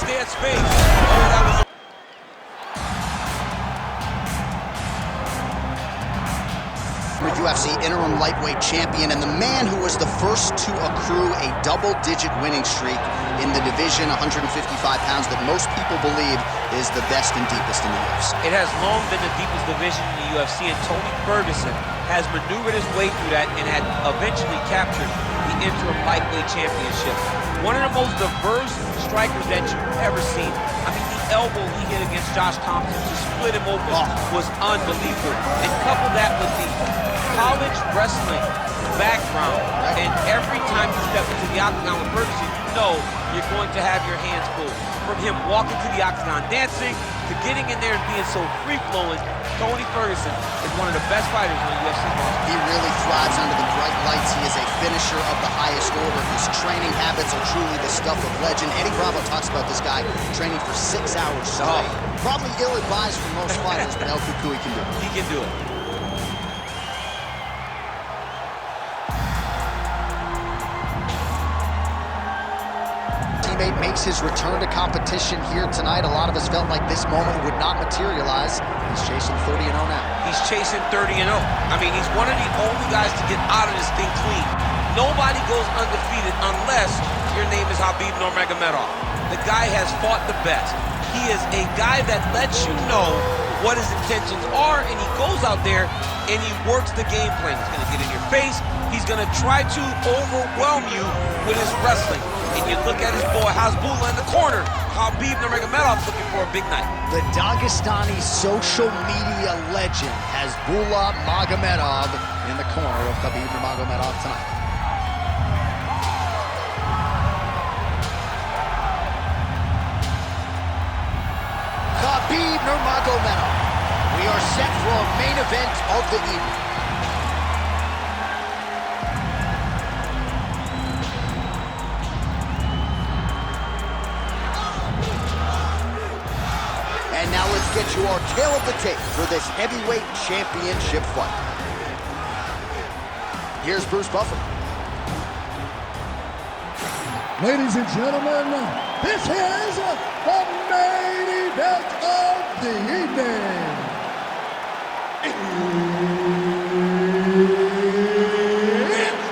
stay at space. Oh, that was UFC interim lightweight champion and the man who was the first to accrue a double-digit winning streak in the division, 155 pounds, that most people believe is the best and deepest in the UFC. It has long been the deepest division in the UFC, and Tony Ferguson has maneuvered his way through that and had eventually captured the interim lightweight championship. One of the most diverse strikers that you've ever seen. I mean, the elbow he hit against Josh Thompson to split him open was unbelievable. And couple that with the college wrestling background, and every time you step into the octagon with Ferguson, you know you're going to have your hands full. From him walking to the octagon dancing, to getting in there and being so free-flowing, Tony Ferguson is one of the best fighters in the UFC. He really thrives under the bright lights. He is a finisher of the highest order. His training habits are truly the stuff of legend. Eddie Bravo talks about this guy training for 6 hours straight. Probably ill-advised for most fighters, but El Cucuy can do it. He can do it. Teammate makes his return to competition here tonight. A lot of us felt like this moment would not materialize. He's chasing 30-0 now. He's chasing 30-0. I mean, he's one of the only guys to get out of this thing clean. Nobody goes undefeated unless your name is Khabib Nurmagomedov. The guy has fought the best. He is a guy that lets you know what his intentions are, and he goes out there and he works the game plan. He's going to get in your face. He's going to try to overwhelm you with his wrestling. And you look at his boy Hasbulla in the corner. Khabib Nurmagomedov looking for a big night. The Dagestani social media legend Hasbulla Magomedov in the corner of Khabib Nurmagomedov tonight. Khabib Nurmagomedov. We are set for a main event of the evening. And now let's get you our tale of the tape for this heavyweight championship fight. Here's Bruce Buffer. Ladies and gentlemen, this is the main event of the evening. It's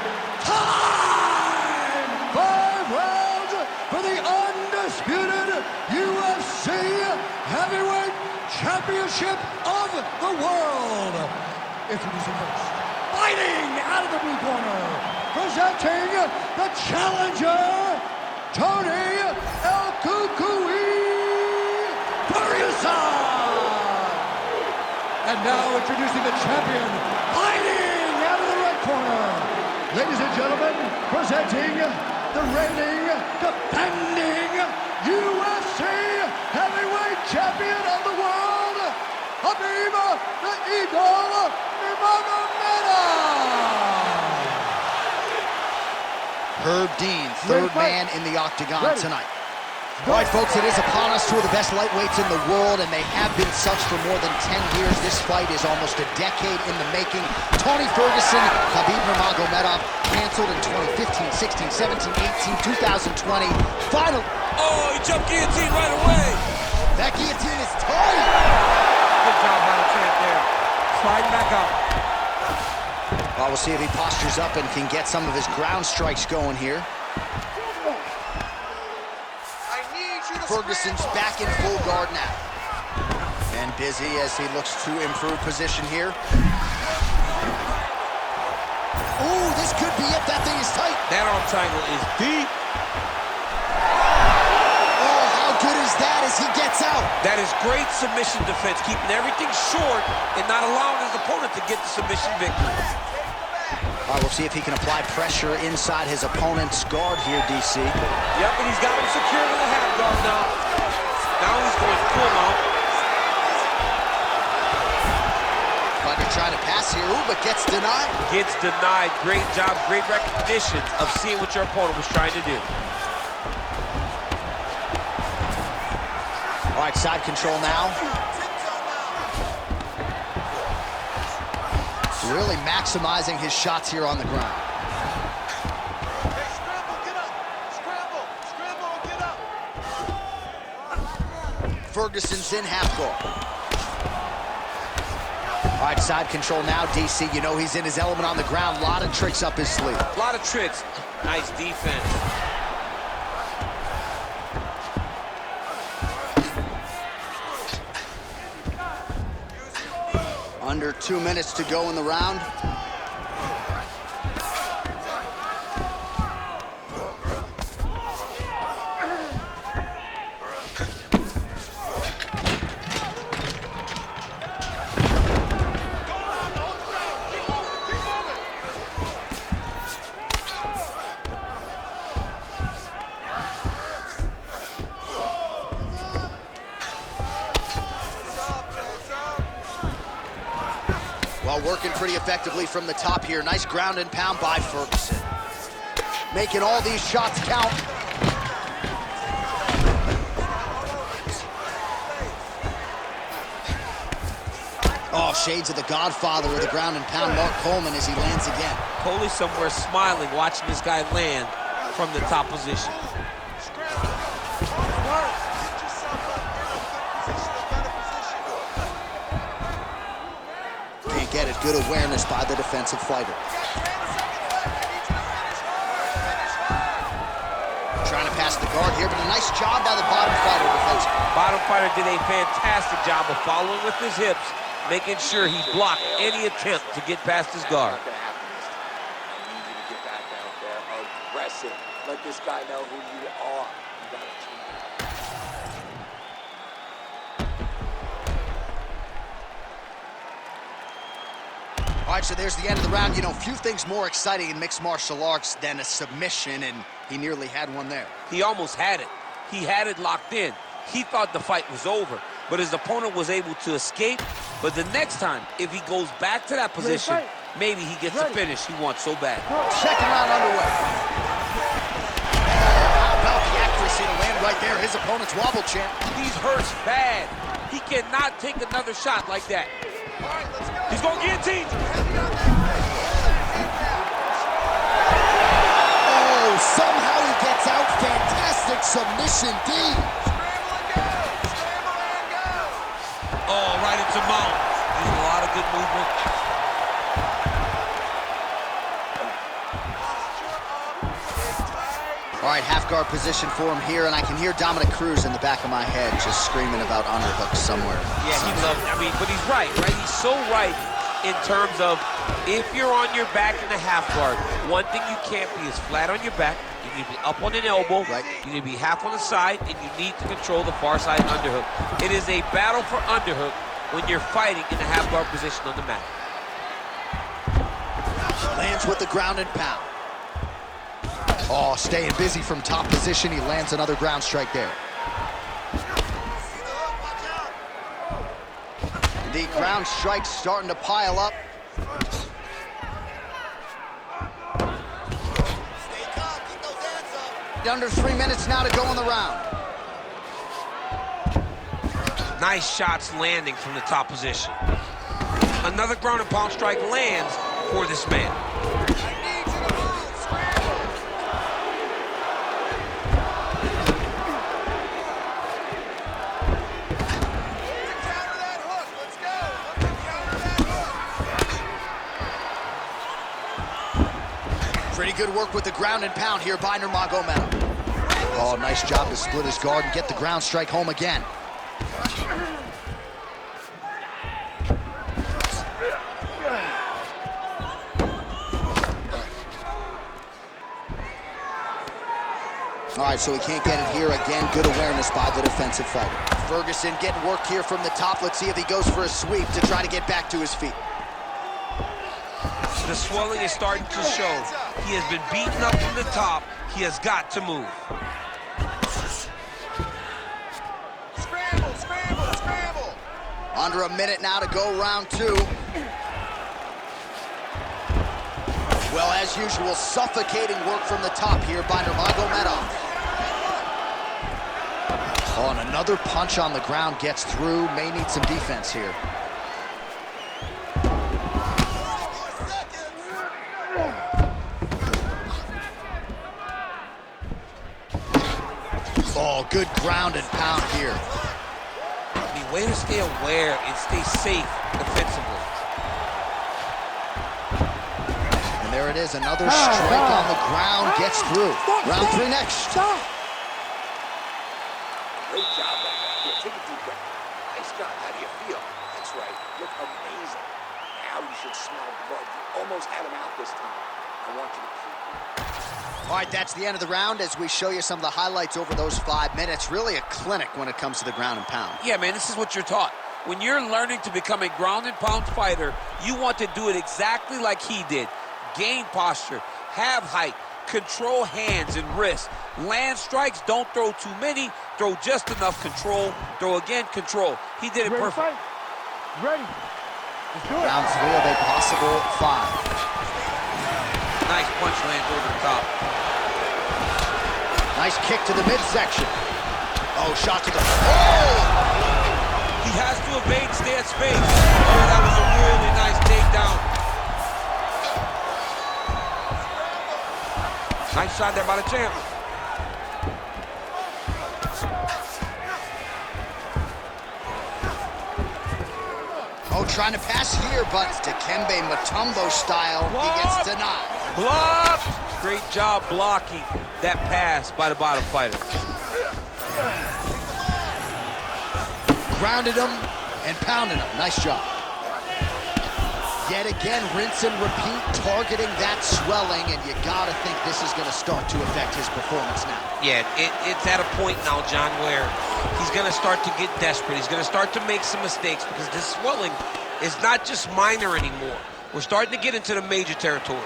time! 5 rounds for the undisputed UFC Heavyweight Championship of the world. Introducing first, fighting out of the blue corner, presenting the challenger, Tony El Cucuy Ferguson. And now introducing the champion, fighting out of the red corner. Ladies and gentlemen, presenting the reigning, defending UFC Heavyweight Champion of the world, Khabib the Eagle Nurmagomedov. Herb Dean, third man in the octagon tonight. All right, folks, it is upon us. Two of the best lightweights in the world, and they have been such for more than 10 years. This fight is almost a decade in the making. Tony Ferguson, Khabib Nurmagomedov, canceled in 2015, 16, 17, 18, 2020. Final. Oh, he jumped guillotine right away. That guillotine is tight. Good job by the champ there. Sliding back up. Well, we'll see if he postures up and can get some of his ground strikes going here. Ferguson's back in full guard now. And busy as he looks to improve position here. Ooh, this could be it. That thing is tight. That arm triangle is deep. Oh, how good is that as he gets out? That is great submission defense, keeping everything short and not allowing his opponent to get the submission victory. All right, we'll see if he can apply pressure inside his opponent's guard here, DC. Yep, and he's got him secured in the half guard now. Now he's going full mount. But they're trying to pass here, ooh, but gets denied. Gets denied. Great job, great recognition of seeing what your opponent was trying to do. All right, side control now. Really maximizing his shots here on the ground. Hey, scramble, get up. Scramble, scramble, get up. Ferguson's in half guard. All right, side control now, DC. You know he's in his element on the ground. A lot of tricks up his sleeve. A lot of tricks. Nice defense. Under 2 minutes to go in the round. Well, working pretty effectively from the top here. Nice ground and pound by Ferguson. Making all these shots count. Oh, shades of the godfather of the ground and pound, Mark Coleman, as he lands again. Coley's somewhere smiling, watching this guy land from the top position. Get it. Good awareness by the defensive fighter. Trying to pass the guard here, but a nice job by the bottom fighter defensively. Bottom fighter did a fantastic job of following with his hips, making sure he blocked any attempt to get past his guard. I need you to get back out there, aggressive. Let this guy know who you are. You got to change. All right, so there's the end of the round. You know, few things more exciting in mixed martial arts than a submission, and he nearly had one there. He almost had it. He had it locked in. He thought the fight was over, but his opponent was able to escape. But the next time, if he goes back to that position, maybe he gets the finish he wants so bad. Second round underway. How about the accuracy to land right there? His opponent's wobble champ. He's hurt bad. He cannot take another shot like that. He's going to guillotine. Oh, somehow he gets out. Fantastic submission, D. Oh, right into mount. There's a lot of good movement. All right, half guard position for him here, and I can hear Dominic Cruz in the back of my head just screaming about underhooks somewhere. Yeah, he loves, I mean, but he's right? He's so right in terms of if you're on your back in the half guard, one thing you can't be is flat on your back. You need to be up on an elbow. Right. You need to be half on the side, and you need to control the far side underhook. It is a battle for underhook when you're fighting in the half guard position on the mat. Lands with the ground and pound. Oh, staying busy from top position. He lands another ground strike there. The ground strikes starting to pile up. Under 3 minutes now to go in the round. Nice shots landing from the top position. Another ground and pound strike lands for this man. Pretty good work with the ground and pound here by Nurmagomedov. Oh, nice job to split his guard and get the ground strike home again. All right, so he can't get it here again. Good awareness by the defensive fighter. Ferguson getting work here from the top. Let's see if he goes for a sweep to try to get back to his feet. The swelling is starting to show. He has been beaten up from the top. He has got to move. Scramble, scramble, scramble. Under a minute now to go, round two. Well, as usual, suffocating work from the top here by Nurmagomedov. Oh, and another punch on the ground gets through. May need some defense here. Oh, good ground and pound here. way to stay aware and stay safe defensively. And there it is, another strike on the ground, gets through. Round 3 next. Great job right now. Here, take a deep breath. Nice job. How do you feel? That's right. Look amazing. Now you should smell blood. You almost had him out this time. I want you to keep it. All right, that's the end of the round as we show you some of the highlights over those 5 minutes. Really a clinic when it comes to the ground and pound. Yeah, man, this is what you're taught. When you're learning to become a ground and pound fighter, you want to do it exactly like he did. Gain posture, have height, control hands and wrists. Land strikes, don't throw too many, throw just enough, control, throw again, control. He did it perfect. Ready. Let's do it. Round 3 of a possible 5. Nice punch lands over the top. Nice kick to the midsection. Oh, shot to the... Oh! He has to evade, stay at space. Oh, that was a really nice takedown. Nice shot there by the champ. Oh, trying to pass here, but Dikembe Mutombo style, he gets denied. Blocked. Great job blocking that pass by the bottom fighter. Grounded him and pounded him. Nice job. Yet again, rinse and repeat, targeting that swelling, and you gotta think this is gonna start to affect his performance now. Yeah, it's at a point now, John, where he's gonna start to get desperate. He's gonna start to make some mistakes because this swelling is not just minor anymore. We're starting to get into the major territory.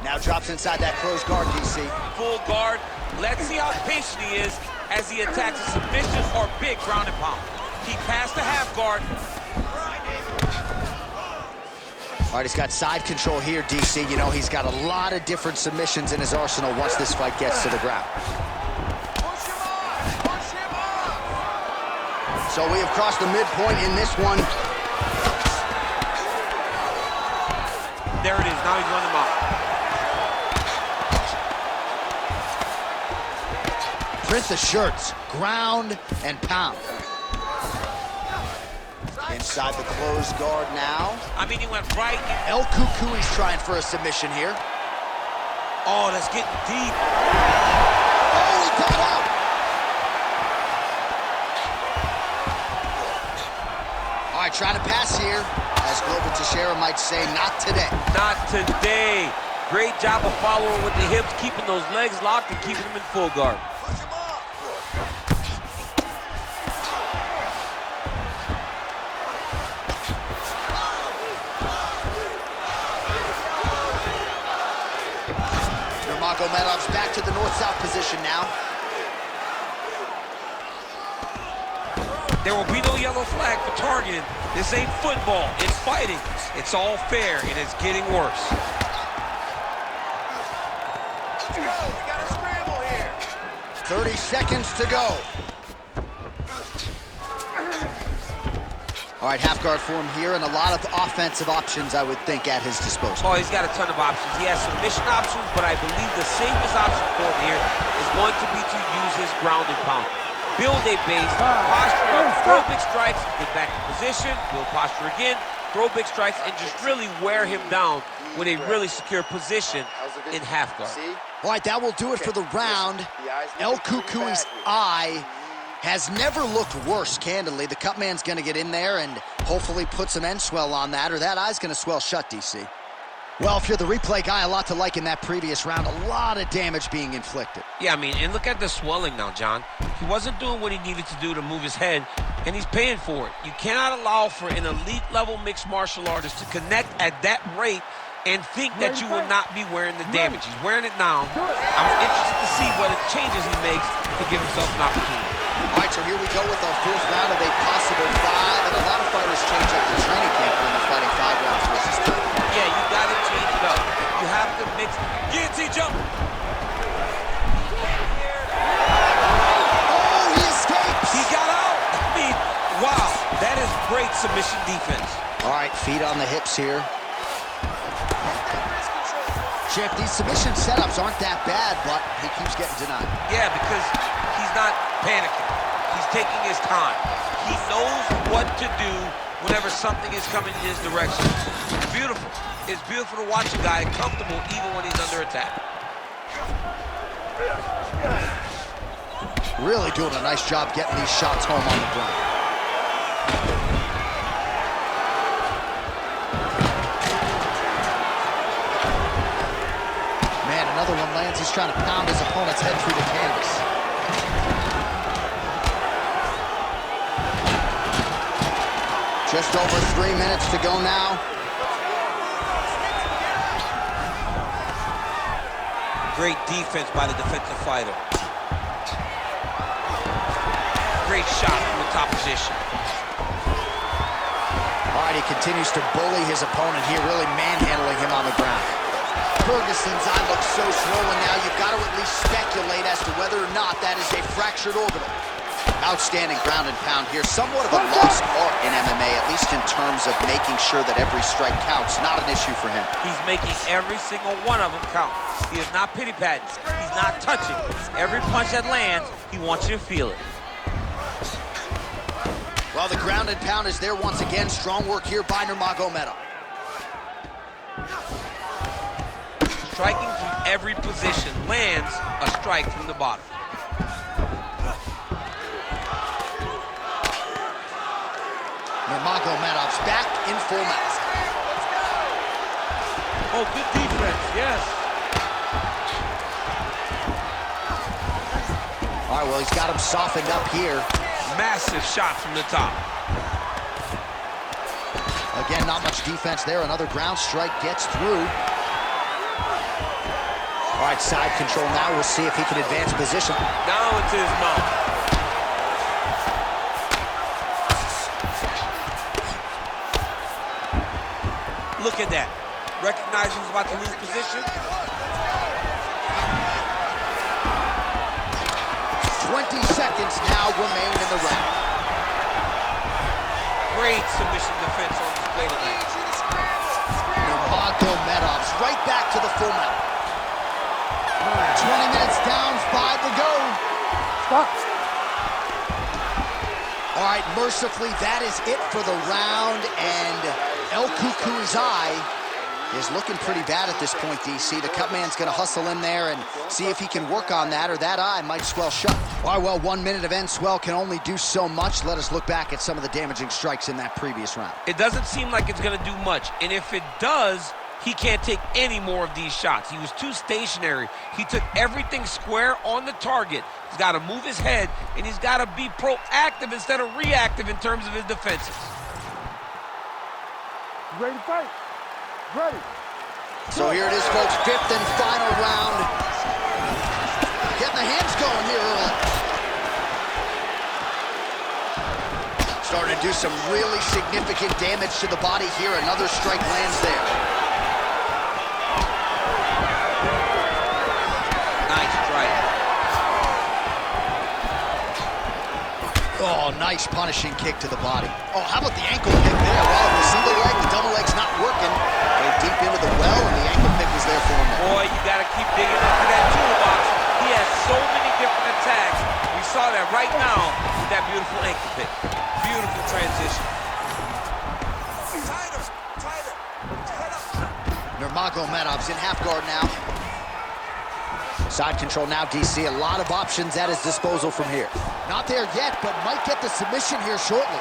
Now drops inside that closed guard, DC. Full guard. Let's see how patient he is as he attacks a submission or big ground and pound. He passed the half guard. All right, he's got side control here, DC. You know, he's got a lot of different submissions in his arsenal once this fight gets to the ground. So we have crossed the midpoint in this one. There it is. Now he's running him out. Prince of shirts, ground and pound. Inside the closed guard now. I mean, he went right. El Cucuy's trying for a submission here. Oh, that's getting deep. Oh, he got out. All right, trying to pass here. As Glover Teixeira might say, not today. Not today. Great job of following with the hips, keeping those legs locked and keeping them in full guard. Nurmagomedov's back to the north-south position now. There will be no yellow flag for targeting. This ain't football, it's fighting. It's all fair, and it's getting worse. We got a scramble here. 30 seconds to go. All right, half guard for him here, and a lot of offensive options, I would think, at his disposal. Oh, he's got a ton of options. He has submission options, but I believe the safest option for him here is going to be to use his ground and pound. Build a base, posture up, throw big strikes, get back in position, build posture again, throw big strikes, and just really wear him down with a really secure position in half guard. All right, that will do it for the round. El Cucuy's eye has never looked worse, candidly. The cut man's going to get in there and hopefully put some end swell on that, or that eye's going to swell shut, DC. Well, if you're the replay guy, a lot to like in that previous round. A lot of damage being inflicted. Yeah, I mean, and look at the swelling now, John. He wasn't doing what he needed to do to move his head, and he's paying for it. You cannot allow for an elite-level mixed martial artist to connect at that rate and think that you will not be wearing the damage. He's wearing it now. I'm interested to see what changes he makes to give himself an opportunity. All right, so here we go with our fourth round of a possible 5, and a lot of fighters change up the training camp when they're fighting 5 rounds versus 3. Yeah, you got to change it up. You have to mix. Guillotine jump. Oh, he escapes. He got out. I mean, wow, that is great submission defense. All right, feet on the hips here. Champ, these submission setups aren't that bad, but he keeps getting denied. Yeah, because he's not panicking. He's taking his time. He knows what to do whenever something is coming in his direction. It's beautiful. It's beautiful to watch a guy comfortable even when he's under attack. Really doing a nice job getting these shots home on the ground. Man, another one lands. He's trying to pound his opponent's head through the canvas. Just over 3 minutes to go now. Great defense by the defensive fighter. Great shot from the top position. All right, he continues to bully his opponent here, really manhandling him on the ground. Ferguson's eye looks so swollen now, you've got to at least speculate as to whether or not that is a fractured orbital. Outstanding ground and pound here. Somewhat of a lost art in MMA, at least in terms of making sure that every strike counts. Not an issue for him. He's making every single one of them count. He is not pity-patting. He's not touching. Every punch that lands, he wants you to feel it. Well, the ground and pound is there once again. Strong work here by Nurmagomedov. Striking from every position lands a strike from the bottom. Nurmagomedov's back in full mount. Oh, good defense, yes. All right, well, he's got him softened up here. Massive shot from the top. Again, not much defense there. Another ground strike gets through. All right, side control now. We'll see if he can advance position. Now into his mouth. Look at that. Recognize who's about to lose position. 20 seconds now remain in the round. Great submission defense on display tonight. Nurmagomedov's right back to the full mount. 20 minutes down, 5 to go. Stop. All right, mercifully, that is it for the round, and El Cucuizai is looking pretty bad at this point, DC. The cut man's going to hustle in there and see if he can work on that, or that eye might swell shut. All right, well, 1 minute of end swell can only do so much. Let us look back at some of the damaging strikes in that previous round. It doesn't seem like it's going to do much, and if it does, he can't take any more of these shots. He was too stationary. He took everything square on the target. He's got to move his head, and he's got to be proactive instead of reactive in terms of his defenses. Ready to fight. Ready. So here it is, folks, 5th and final round. Getting the hands going here early. Starting to do some really significant damage to the body here. Another strike lands there. Nice strike. Oh, nice punishing kick to the body. Oh, how about the ankle kick there? Well, the single leg, the double leg's not working. They're deep into the well, and the ankle kick was there for him. Boy, you got to keep digging into that toolbox. He has so many different attacks. We saw that right now with that beautiful ankle kick. Beautiful transition. Nurmagomedov's in half guard now. Side control now, DC. A lot of options at his disposal from here. Not there yet, but might get the submission here shortly.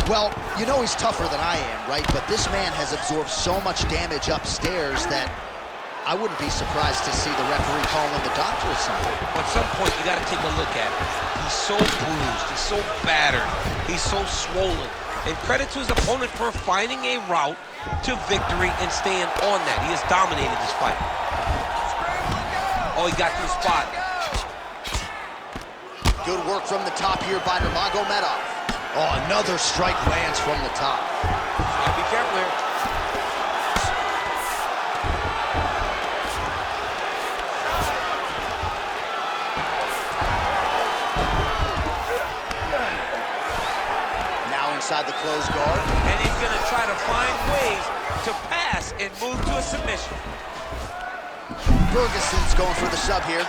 Well, you know he's tougher than I am, right? But this man has absorbed so much damage upstairs that I wouldn't be surprised to see the referee call in the doctor at some point. At some point, you got to take a look at it. He's so bruised. He's so battered. He's so swollen. And credit to his opponent for finding a route to victory and staying on that. He has dominated this fight. Oh, he got to the spot. Good work from the top here by Nurmagomedov. Oh, another strike lands from the top. Gotta be careful here. Now inside the closed guard. And he's gonna try to find ways to pass and move to a submission. Ferguson's going for the sub here.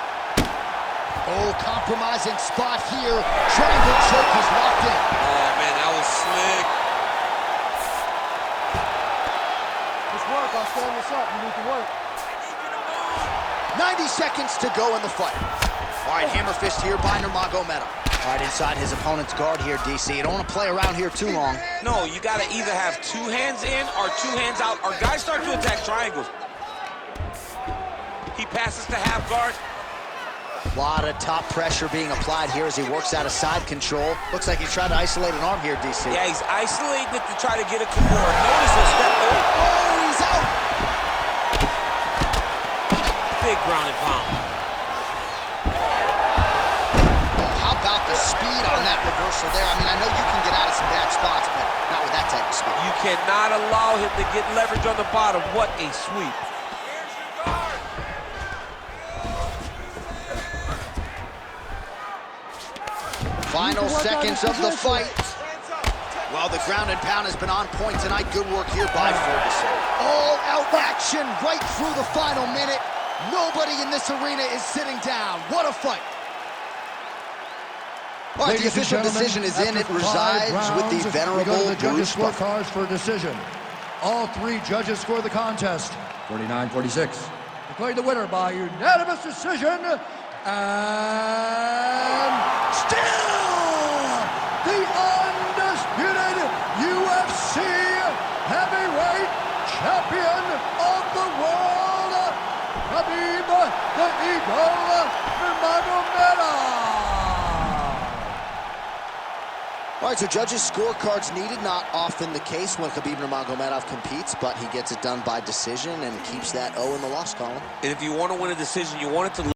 Oh, compromising spot here. Triangle choke is locked in. Oh, man, that was slick. Let's work. I'll stand this up. You need to work. 90 seconds to go in the fight. All right, hammer fist here by Nurmagomedov. All right, inside his opponent's guard here, DC. You don't want to play around here too long. No, you got to either have 2 hands in or 2 hands out, or guys start to attack triangles. He passes to half guard. A lot of top pressure being applied here as he works out of side control. Looks like he's trying to isolate an arm here, DC. Yeah, he's isolating it to try to get a Kimura. Notice the step. Oh, he's out! Big ground and pound. How about the speed on that reversal there? I mean, I know you can get out of some bad spots, but not with that type of speed. You cannot allow him to get leverage on the bottom. What a sweep. Final seconds of the fight. Well, the ground and pound has been on point tonight. Good work here by Ferguson. All-out action right through the final minute. Nobody in this arena is sitting down. What a fight. All right, the official decision is in. It resides with the venerable the judges' Bruce Buffer. scorecards for a decision. All 3 judges score the contest 49-46. Declared the winner by unanimous decision, and still the undisputed UFC heavyweight champion of the world, Khabib the Eagle Nurmagomedov. All right, so judges' scorecards needed. Not often the case when Khabib Nurmagomedov competes, but he gets it done by decision and keeps that O in the loss column. And if you want to win a decision, you want it to